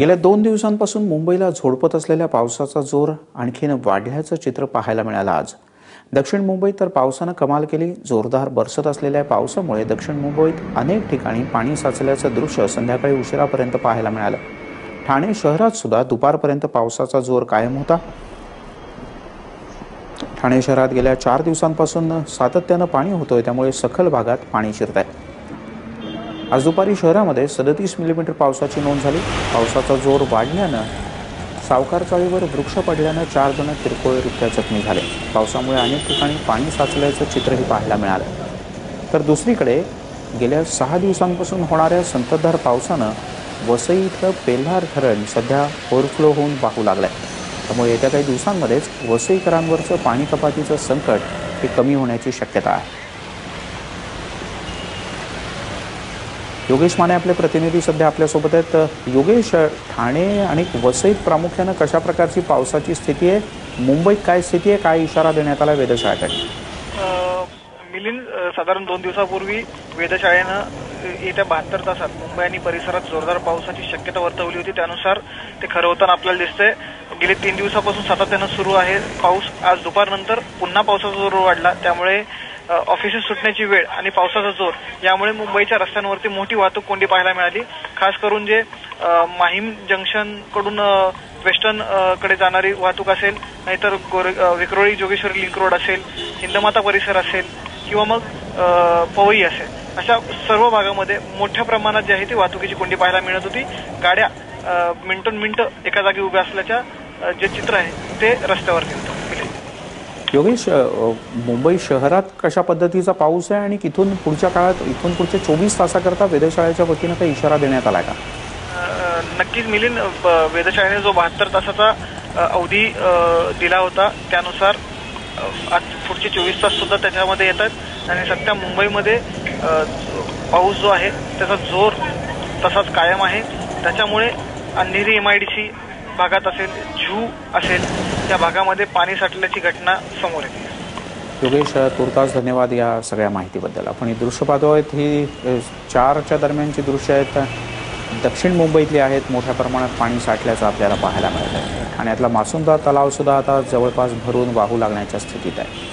गेल्या 2 दिवसांपासून मुंबईला झोडपत असलेल्या पावसाचा जोर आणखीन वाढल्याचं चित्र पाहायला मिळालं आज। दक्षिण मुंबईत तर पावसानं कमाल केली। जोरदार बरसत असलेल्या पावसामुळे दक्षिण मुंबईत अनेक ठिकाणी पाणी साचल्याचं दृश्य संध्याकाळी उशिरापर्यंत पाहायला मिळालं। ठाणे शहरात सुद्धा दुपारपर्यंत पावसाचा जोर कायम होता। ठाणे शहरात गेल्या 4 दिवसांपासून सातत्यानं पाणी होतोय, त्यामुळे सखल भागात पाणी शिरतंय। आज दुपारी शहरामध्ये 37 मिलीमीटर पावसाची नोंद झाली। पावसाचा जोर वाढल्यानं सावकार चाळीवर वृक्ष पडल्यानं 4 जण किरकोळरित्या जखमी झाले। पावसामुळे अनेक ठिकाणी पाणी साचल्याचं चित्रही पाहायला मिळालं। तर दुसरीकडे गेल्या 6 दिवसांपासून होणाऱ्या संततधार पावसानं वसई इथलं पेल्हार धरण सध्या ओव्हरफ्लो होऊन वाहू लागलंय। त्यामुळे येत्या काही दिवसांमध्येच वसईकरांवरचं पाणी कपातीचं संकट हे कमी होण्याची शक्यता आहे। योगेश माने आपले प्रतिनिधी सध्या आपल्यासोबत आहेत। योगेश, ठाणे आणि वसईत प्रामुख्याने कशा प्रकारची पावसाची स्थिती आहे? मुंबईत काय स्थिती आहे? काय इशारा देण्यात आला वेधशाळेकडे? मिलिंद, साधारण 2 दिवसापूर्वी वेधशाळेनं येत्या 72 तासात मुंबई आणि परिसरात जोरदार पावसाची शक्यता वर्तवली होती। त्यानुसार ते खरं होताना आपल्याला दिसतंय। गेले 3 दिवसापासून सातत्यानं सुरू आहे पाऊस। आज दुपारनंतर पुन्हा पावसाचा जोर वाढला। त्यामुळे ऑफिसेस सुटण्याची वेळ आणि पावसाचा जोर यामुळे मुंबईच्या रस्त्यांवरती मोठी वाहतूक कोंडी पाहायला मिळाली। खास करून जे माहीम जंक्शन कडून वेस्टर्न कडे जाणारी वाहतूक असेल, नाहीतर विक्रोळी जोगेश्वरी लिंक रोड असेल, हिंदमाता परिसर असेल किंवा मग पवई असेल, अशा सर्व भागामध्ये मोठ्या प्रमाणात जी आहे ती वाहतुकीची कोंडी पाहायला मिळत होती। गाड्या मिनिटोन एका जागी उभ्या असल्याच्या जे चित्र आहे ते रस्त्यावर दिसतं। योगेश, मुंबई शहरात कशा पद्धतीचा पाऊस आहे आणि इथून पुढच्या काळात, इथून पुढच्या 24 तासाकरता वेधशाळेच्या वतीनं काही इशारा देण्यात आला का? नक्कीच मिलिंद, वेधशाळेने जो 72 तासाचा अवधी दिला होता त्यानुसार आज पुढचे 24 तास सुद्धा त्याच्यामध्ये येतात आणि सध्या मुंबईमध्ये पाऊस जो आहे त्याचा जोर तसाच कायम आहे। त्याच्यामुळे अंधेरी MIDC भागात असेल, झू असेल, त्या भागामध्ये पाणी साठल्याची घटना समोर येते। योगेश, तुर्तास धन्यवाद या सगळ्या माहितीबद्दल। आपण ही दृश्य पाहतो आहेत, ही 4च्या दरम्यानची दृश्य आहेत। दक्षिण मुंबईतली आहेत। मोठ्या प्रमाणात पाणी साठल्याचं आपल्याला पाहायला मिळत आहे। ठाण्यातला मासुंदा तलाव सुद्धा आता जवळपास भरून वाहू लागण्याच्या स्थितीत आहे।